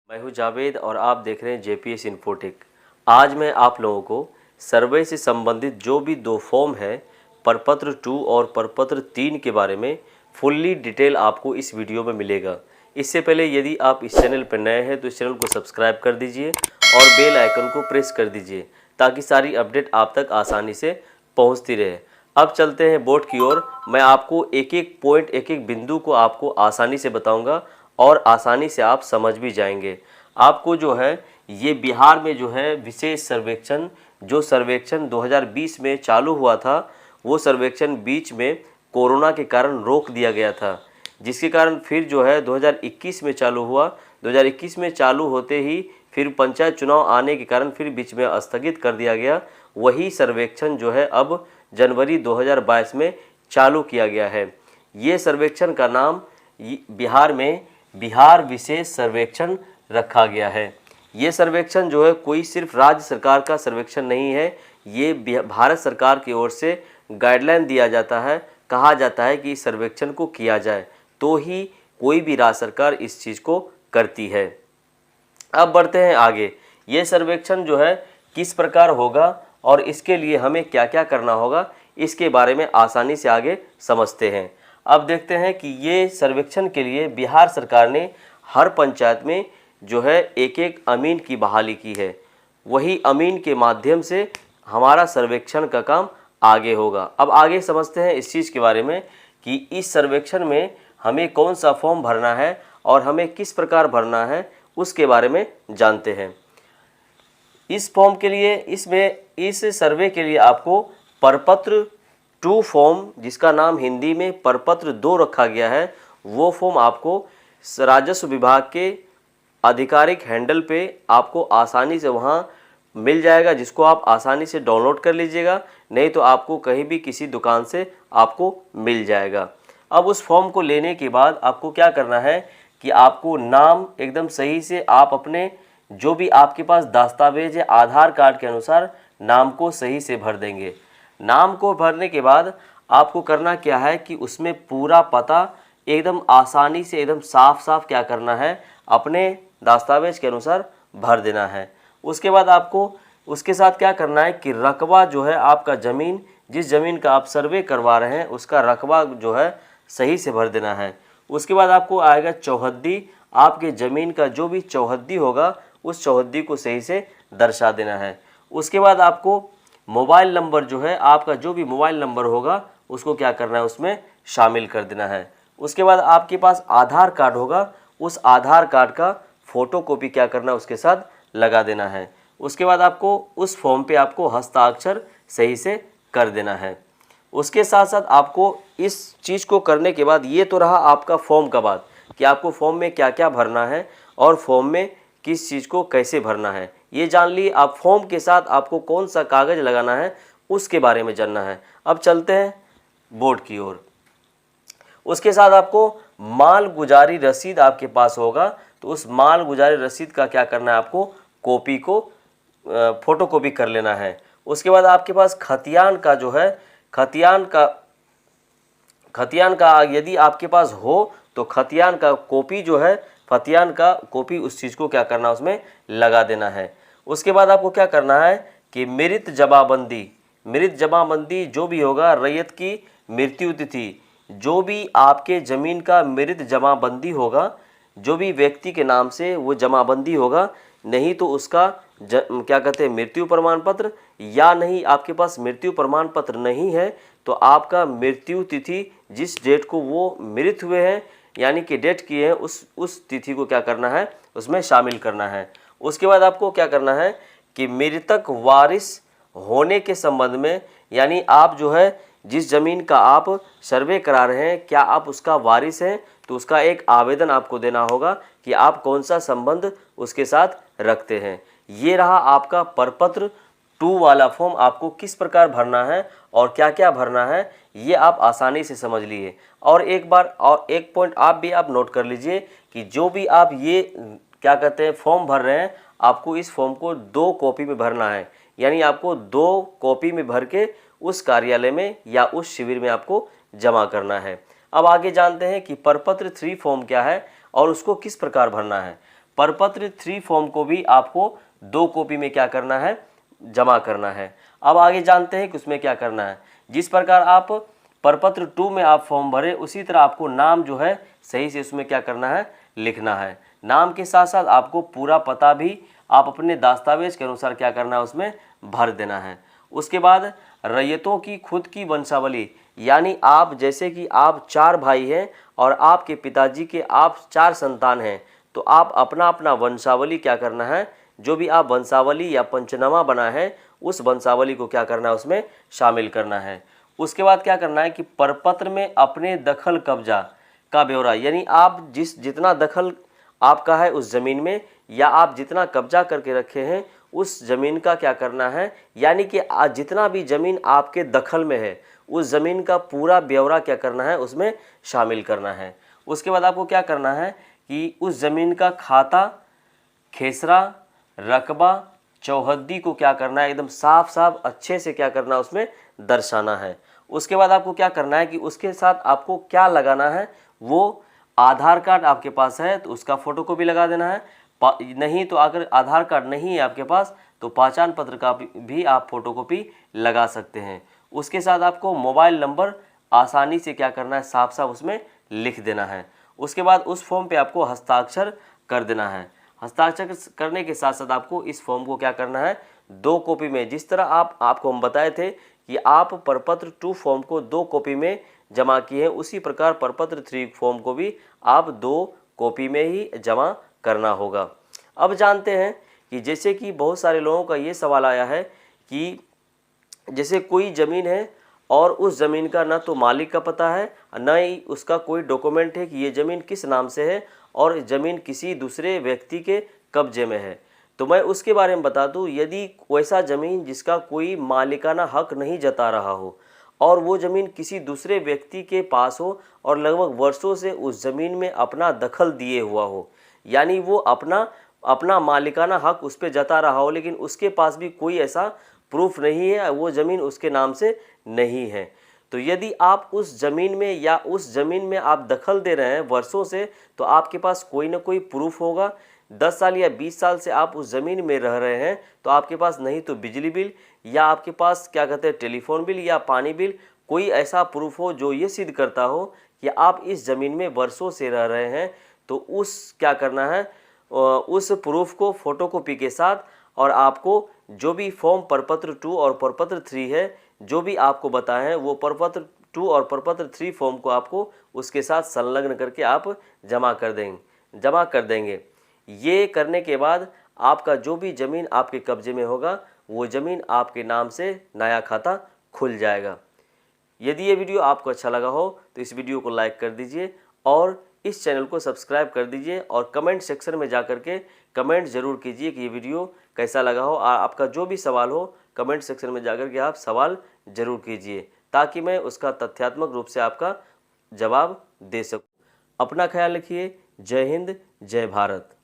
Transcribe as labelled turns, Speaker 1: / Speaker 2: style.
Speaker 1: मैं हूं जावेद और आप देख रहे हैं जेपीएस इन्फोटेक। आज मैं आप लोगों को सर्वे से संबंधित जो भी दो फॉर्म है प्रपत्र 2 और प्रपत्र 3 के बारे में फुल्ली डिटेल आपको इस वीडियो में मिलेगा। इससे पहले यदि आप इस चैनल पर नए हैं तो इस चैनल को सब्सक्राइब कर दीजिए और बेल आइकन को प्रेस कर दीजिए ताकि सारी अपडेट आप तक आसानी से पहुंचती रहे। अब चलते हैं बोर्ड की ओर। मैं आपको एक एक पॉइंट, एक एक बिंदु को आपको आसानी से बताऊंगा और आसानी से आप समझ भी जाएंगे। आपको जो है ये बिहार में जो है विशेष सर्वेक्षण, जो सर्वेक्षण 2020 में चालू हुआ था, वो सर्वेक्षण बीच में कोरोना के कारण रोक दिया गया था, जिसके कारण फिर जो है 2021 में चालू हुआ। 2021 में चालू होते ही फिर पंचायत चुनाव आने के कारण फिर बीच में स्थगित कर दिया गया। वही सर्वेक्षण जो है अब जनवरी 2022 में चालू किया गया है। ये सर्वेक्षण का नाम बिहार में बिहार विशेष सर्वेक्षण रखा गया है। ये सर्वेक्षण जो है कोई सिर्फ राज्य सरकार का सर्वेक्षण नहीं है, ये भारत सरकार की ओर से गाइडलाइन दिया जाता है। कहा जाता है कि इस सर्वेक्षण को किया जाए तो ही कोई भी राज्य सरकार इस चीज़ को करती है। अब बढ़ते हैं आगे। ये सर्वेक्षण जो है किस प्रकार होगा और इसके लिए हमें क्या क्या करना होगा, इसके बारे में आसानी से आगे समझते हैं। अब देखते हैं कि ये सर्वेक्षण के लिए बिहार सरकार ने हर पंचायत में जो है एक एक अमीन की बहाली की है। वही अमीन के माध्यम से हमारा सर्वेक्षण का काम आगे होगा। अब आगे समझते हैं इस चीज़ के बारे में कि इस सर्वेक्षण में हमें कौन सा फॉर्म भरना है और हमें किस प्रकार भरना है, उसके बारे में जानते हैं। इस फॉर्म के लिए, इस सर्वे के लिए आपको प्रपत्र 2 फॉर्म, जिसका नाम हिंदी में प्रपत्र 2 रखा गया है, वो फॉर्म आपको राजस्व विभाग के आधिकारिक हैंडल पे आपको आसानी से वहाँ मिल जाएगा, जिसको आप आसानी से डाउनलोड कर लीजिएगा, नहीं तो आपको कहीं भी किसी दुकान से आपको मिल जाएगा। अब उस फॉर्म को लेने के बाद आपको क्या करना है कि आपको नाम एकदम सही से, आप अपने जो भी आपके पास दस्तावेज है आधार कार्ड के अनुसार नाम को सही से भर देंगे। नाम को भरने के बाद आपको करना क्या है कि उसमें पूरा पता एकदम आसानी से, एकदम साफ साफ क्या करना है, अपने दस्तावेज के अनुसार भर देना है। उसके बाद आपको उसके साथ क्या करना है कि रकबा जो है आपका ज़मीन, जिस ज़मीन का आप सर्वे करवा रहे हैं उसका रकबा जो है सही से भर देना है। उसके बाद आपको आएगा चौहद्दी, आपके ज़मीन का जो भी चौहद्दी होगा उस चौहद्दी को सही से दर्शा देना है। उसके बाद आपको मोबाइल नंबर जो है, आपका जो भी मोबाइल नंबर होगा उसको क्या करना है, उसमें शामिल कर देना है। उसके बाद आपके पास आधार कार्ड होगा, उस आधार कार्ड का फ़ोटोकॉपी क्या करना है, उसके साथ लगा देना है। उसके बाद आपको उस फॉर्म पे आपको हस्ताक्षर सही से कर देना है। उसके साथ साथ आपको इस चीज़ को करने के बाद, ये तो रहा आपका फॉर्म का बात कि आपको फॉर्म में क्या क्या भरना है और फॉर्म में किस चीज़ को कैसे भरना है, ये जान लिए। आप फॉर्म के साथ आपको कौन सा कागज़ लगाना है उसके बारे में जानना है। अब चलते हैं बोर्ड की ओर। उसके साथ आपको माल गुजारी रसीद आपके पास होगा, तो उस माल गुजारी रसीद का क्या करना है, आपको कॉपी को फ़ोटोकॉपी कर लेना है। उसके बाद आपके पास खतियान का जो है, खतियान का यदि आपके पास हो तो खतियान का कॉपी जो है, खतियान का कॉपी उस चीज़ को क्या करना है, उसमें लगा देना है। उसके बाद आपको क्या करना है कि मृत जमाबंदी जो भी होगा, रैयत की मृत्यु तिथि, जो भी आपके ज़मीन का मृत जमाबंदी होगा, जो भी व्यक्ति के नाम से वो जमाबंदी होगा, नहीं तो उसका क्या कहते हैं, मृत्यु प्रमाण पत्र, या नहीं आपके पास मृत्यु प्रमाण पत्र नहीं है तो आपका मृत्यु तिथि, जिस डेट को वो मृत हुए हैं यानी कि डेट किए हैं, उस तिथि को क्या करना है, उसमें शामिल करना है। उसके बाद आपको क्या करना है कि मृतक वारिस होने के संबंध में, यानी आप जो है जिस ज़मीन का आप सर्वे करा रहे हैं, क्या आप उसका वारिस हैं, तो उसका एक आवेदन आपको देना होगा कि आप कौन सा संबंध उसके साथ रखते हैं। ये रहा आपका प्रपत्र 2 वाला फॉर्म, आपको किस प्रकार भरना है और क्या क्या भरना है, ये आप आसानी से समझ लिए। और एक बार और एक पॉइंट आप नोट कर लीजिए कि जो भी आप ये क्या कहते हैं फॉर्म भर रहे हैं, आपको इस फॉर्म को 2 कॉपी में भरना है, यानी आपको 2 कॉपी में भर के उस कार्यालय में या उस शिविर में आपको जमा करना है। अब आगे जानते हैं कि प्रपत्र 3 फॉर्म क्या है और उसको किस प्रकार भरना है। परपत्र 3 फॉर्म को भी आपको 2 कॉपी में क्या करना है, जमा करना है। अब आगे जानते हैं कि उसमें क्या करना है। जिस प्रकार आप परपत्र 2 में आप फॉर्म भरे, उसी तरह आपको नाम जो है सही से उसमें क्या करना है, लिखना है। नाम के साथ साथ आपको पूरा पता भी आप अपने दस्तावेज के अनुसार क्या करना है, उसमें भर देना है। उसके बाद रैयतों की खुद की वंशावली, यानी आप जैसे कि आप 4 भाई हैं और आपके पिताजी के आप 4 संतान हैं, तो आप अपना अपना वंशावली क्या करना है, जो भी आप वंशावली या पंचनामा बना है उस वंशावली को क्या करना है, उसमें शामिल करना है। उसके बाद क्या करना है कि परपत्र में अपने दखल कब्जा का ब्यौरा, यानी आप जितना दखल आपका है उस ज़मीन में, या आप जितना कब्जा करके रखे हैं उस ज़मीन का क्या करना है, यानी कि जितना भी ज़मीन आपके दखल में है उस ज़मीन का पूरा ब्यौरा क्या करना है, उसमें शामिल करना है। उसके बाद आपको क्या करना है कि उस ज़मीन का खाता, खेसरा, रकबा, चौहद्दी को क्या करना है, एकदम साफ साफ अच्छे से क्या करना है, उसमें दर्शाना है। उसके बाद आपको क्या करना है कि उसके साथ आपको क्या लगाना है, वो आधार कार्ड आपके पास है तो उसका फ़ोटोकॉपी लगा देना है, नहीं तो अगर आधार कार्ड नहीं है आपके पास तो पहचान पत्र का भी आप फ़ोटोकॉपी लगा सकते हैं। उसके साथ आपको मोबाइल नंबर आसानी से क्या करना है, साफ साफ उसमें लिख देना है। उसके बाद उस फॉर्म पे आपको हस्ताक्षर कर देना है। हस्ताक्षर करने के साथ साथ आपको इस फॉर्म को क्या करना है, 2 कॉपी में, जिस तरह आपको हम बताए थे कि आप परपत्र 2 फॉर्म को 2 कॉपी में जमा किए हैं, उसी प्रकार परपत्र 3 फॉर्म को भी आप 2 कॉपी में ही जमा करना होगा। अब जानते हैं कि जैसे कि बहुत सारे लोगों का ये सवाल आया है कि जैसे कोई ज़मीन है और उस ज़मीन का ना तो मालिक का पता है, ना ही उसका कोई डॉक्यूमेंट है कि ये ज़मीन किस नाम से है और ज़मीन किसी दूसरे व्यक्ति के कब्जे में है। तो मैं उसके बारे में बता दूं, यदि वैसा ज़मीन जिसका कोई मालिकाना हक नहीं जता रहा हो और वो ज़मीन किसी दूसरे व्यक्ति के पास हो और लगभग वर्षों से उस ज़मीन में अपना दखल दिए हुआ हो, यानी वो अपना मालिकाना हक उस पर जता रहा हो, लेकिन उसके पास भी कोई ऐसा प्रूफ नहीं है, वो ज़मीन उसके नाम से नहीं है, तो यदि आप उस ज़मीन में या उस ज़मीन में आप दखल दे रहे हैं वर्षों से, तो आपके पास कोई ना कोई प्रूफ होगा। 10 साल या 20 साल से आप उस ज़मीन में रह रहे हैं तो आपके पास नहीं तो बिजली बिल या आपके पास क्या कहते हैं टेलीफोन बिल या पानी बिल, कोई ऐसा प्रूफ हो जो ये सिद्ध करता हो कि आप इस ज़मीन में वर्षों से रह रहे हैं, तो उस क्या करना है, उस प्रूफ को फोटोकॉपी के साथ और आपको जो भी फॉर्म परपत्र 2 और परपत्र 3 है, जो भी आपको बताएं वो परपत्र 2 और परपत्र 3 फॉर्म को आपको उसके साथ संलग्न करके आप जमा कर देंगे। ये करने के बाद आपका जो भी ज़मीन आपके कब्जे में होगा वो ज़मीन आपके नाम से नया खाता खुल जाएगा। यदि ये वीडियो आपको अच्छा लगा हो तो इस वीडियो को लाइक कर दीजिए और इस चैनल को सब्सक्राइब कर दीजिए और कमेंट सेक्शन में जा कर के कमेंट ज़रूर कीजिए कि ये वीडियो कैसा लगा हो। आपका जो भी सवाल हो कमेंट सेक्शन में जाकर के आप सवाल ज़रूर कीजिए ताकि मैं उसका तथ्यात्मक रूप से आपका जवाब दे सकूं। अपना ख्याल रखिए। जय हिंद, जय भारत।